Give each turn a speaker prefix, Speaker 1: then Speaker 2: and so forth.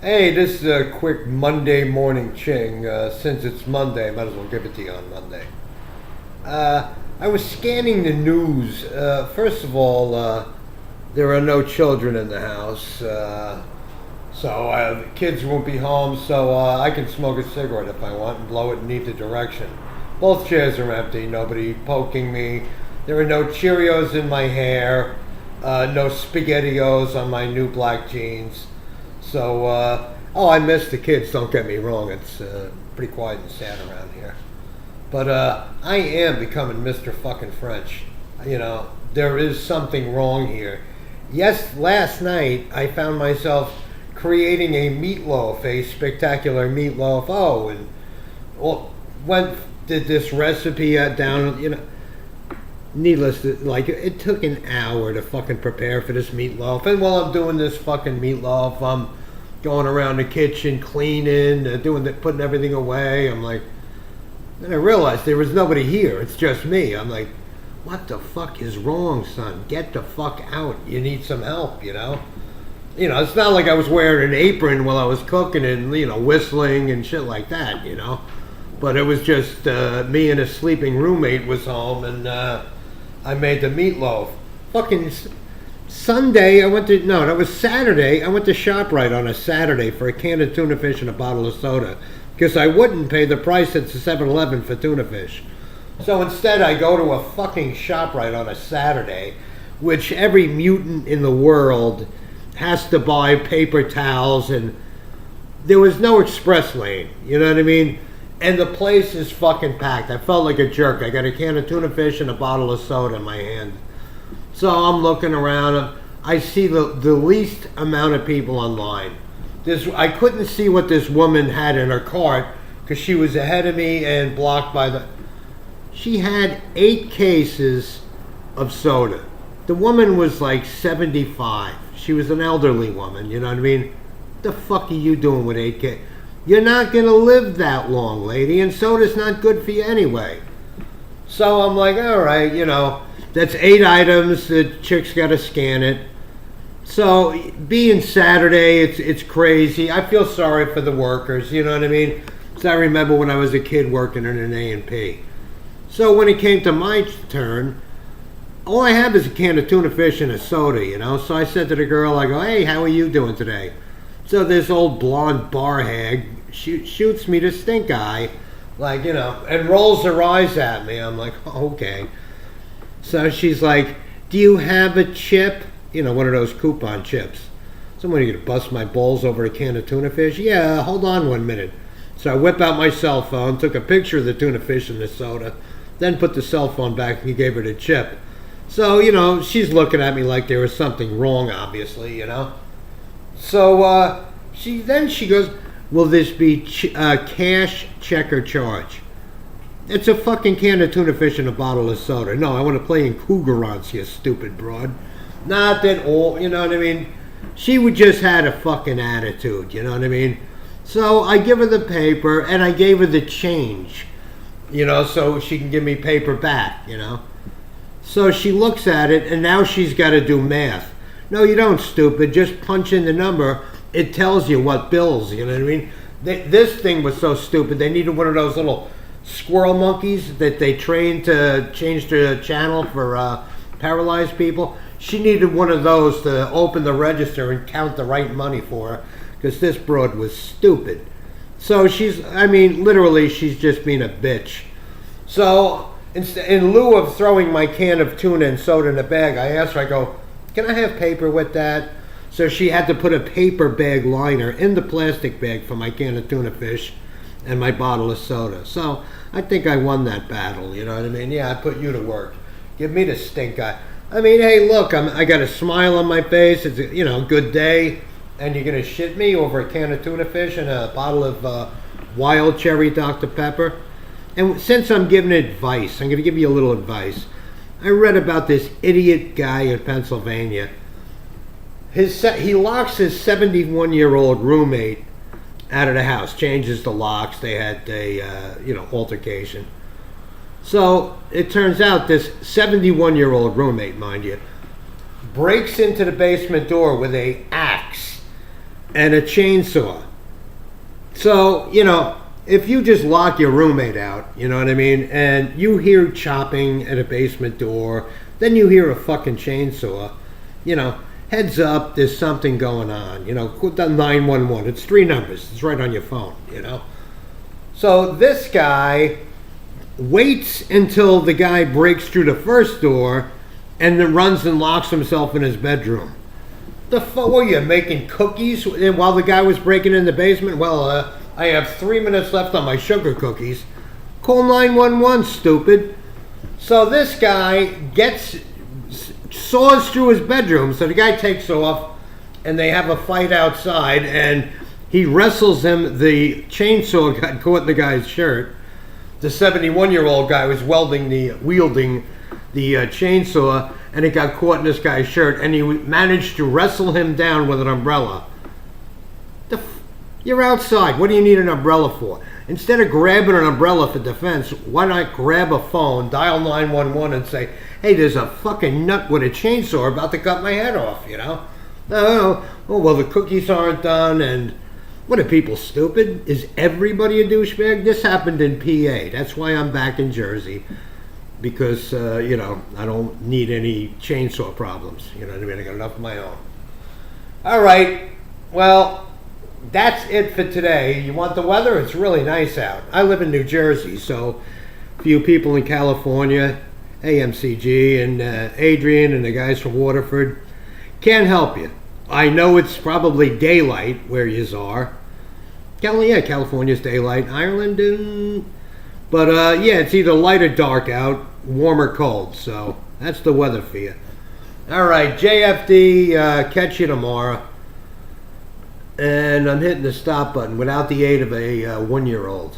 Speaker 1: Hey, this is a quick Monday morning Ching. Since it's Monday, I might as well give it to you on Monday. I was scanning the news. First of all, there are no children in the house, so kids won't be home, so I can smoke a cigarette if I want and blow it in either direction. Both chairs are empty, nobody poking me. There are no Cheerios in my hair, no SpaghettiOs on my new black jeans. So, I miss the kids, don't get me wrong. It's pretty quiet and sad around here. But I am becoming Mr. fucking French. There is something wrong here. Yes, last night I found myself creating a meatloaf, a spectacular meatloaf. Oh, and did this recipe down, needless to, it took an hour to fucking prepare for this meatloaf. And while I'm doing this fucking meatloaf, I'm going around the kitchen, cleaning, putting everything away. I'm like, then I realized there was nobody here. It's just me. I'm like, what the fuck is wrong, son? Get the fuck out. You need some help, it's not like I was wearing an apron while I was cooking and, whistling and shit like that, But it was just me and a sleeping roommate was home, and I made the meatloaf. Fucking Sunday, that was Saturday. I went to Shoprite on a Saturday for a can of tuna fish and a bottle of soda because I wouldn't pay the price at the 7-Eleven for tuna fish. So instead, I go to a fucking Shoprite on a Saturday, which every mutant in the world has to buy paper towels, and there was no express lane. You know what I mean? And the place is fucking packed. I felt like a jerk. I got a can of tuna fish and a bottle of soda in my hand. So I'm looking around. I see the least amount of people online. I couldn't see what this woman had in her cart because she was ahead of me and blocked by the... She had 8 cases of soda. The woman was like 75. She was an elderly woman, you know what I mean? The fuck are you doing with 8 cases? You're not going to live that long, lady, and soda's not good for you anyway. So I'm like, all right, that's 8 items. The chick's got to scan it. So being Saturday, it's crazy. I feel sorry for the workers, you know what I mean? So I remember when I was a kid working in an A&P. So when it came to my turn, all I have is a can of tuna fish and a soda, So I said to the girl, I go, hey, how are you doing today? So this old blonde bar hag shoots me the stink eye, and rolls her eyes at me. I'm like, oh, okay. So she's like, do you have a chip? One of those coupon chips. Somebody gonna bust my balls over a can of tuna fish? Yeah, hold on 1 minute. So I whip out my cell phone, took a picture of the tuna fish and the soda, then put the cell phone back and gave her the chip. So, she's looking at me like there was something wrong, obviously, So she goes, will this be cash, check, or charge? It's a fucking can of tuna fish and a bottle of soda. No, I want to play in Cougarons, you stupid broad. Not that all, you know what I mean? She would just had a fucking attitude, you know what I mean? So I give her the paper and I gave her the change, so she can give me paper back, So she looks at it and now she's got to do math. No, you don't, stupid. Just punch in the number. It tells you what bills, you know what I mean? This thing was so stupid. They needed one of those little squirrel monkeys that they train to change the channel for paralyzed people. She needed one of those to open the register and count the right money for her because this broad was stupid. So literally she's just being a bitch. So in lieu of throwing my can of tuna and soda in the bag, I asked her, I go, can I have paper with that? So she had to put a paper bag liner in the plastic bag for my can of tuna fish and my bottle of soda. So I think I won that battle, you know what I mean? Yeah, I put you to work. Give me the stink eye. Hey, look, I got a smile on my face. It's a, good day. And you're going to shit me over a can of tuna fish and a bottle of wild cherry Dr. Pepper? And since I'm giving advice, I'm going to give you a little advice. I read about this idiot guy in Pennsylvania. He locks his 71-year-old roommate out of the house, changes the locks. They had a altercation. So it turns out this 71-year-old roommate, mind you, breaks into the basement door with a axe and a chainsaw. So, if you just lock your roommate out, you know what I mean, and you hear chopping at a basement door, then you hear a fucking chainsaw, heads up, there's something going on, call 911. It's 3 numbers. It's right on your phone, So this guy waits until the guy breaks through the first door and then runs and locks himself in his bedroom. The fuck were you making cookies while the guy was breaking in the basement? Well, I have 3 minutes left on my sugar cookies. Call 911, stupid. So this guy saws through his bedroom. So the guy takes off, and they have a fight outside, and he wrestles him. The chainsaw got caught in the guy's shirt. The 71-year-old guy was wielding the chainsaw, and it got caught in this guy's shirt, and he managed to wrestle him down with an umbrella. You're outside. What do you need an umbrella for? Instead of grabbing an umbrella for defense, why not grab a phone, dial 911, and say, hey, there's a fucking nut with a chainsaw about to cut my head off, No, well, the cookies aren't done, and what are people, stupid? Is everybody a douchebag? This happened in PA. That's why I'm back in Jersey. Because, I don't need any chainsaw problems. You know what I mean? I got enough of my own. All right. Well, that's it for today. You want the weather? It's really nice out. I live in New Jersey, so a few people in California, AMCG, and Adrian and the guys from Waterford can't help you. I know it's probably daylight where yous are. California's daylight. Ireland, but it's either light or dark out, warm or cold. So that's the weather for you. All right, JFD, catch you tomorrow. And I'm hitting the stop button without the aid of a 1-year-old.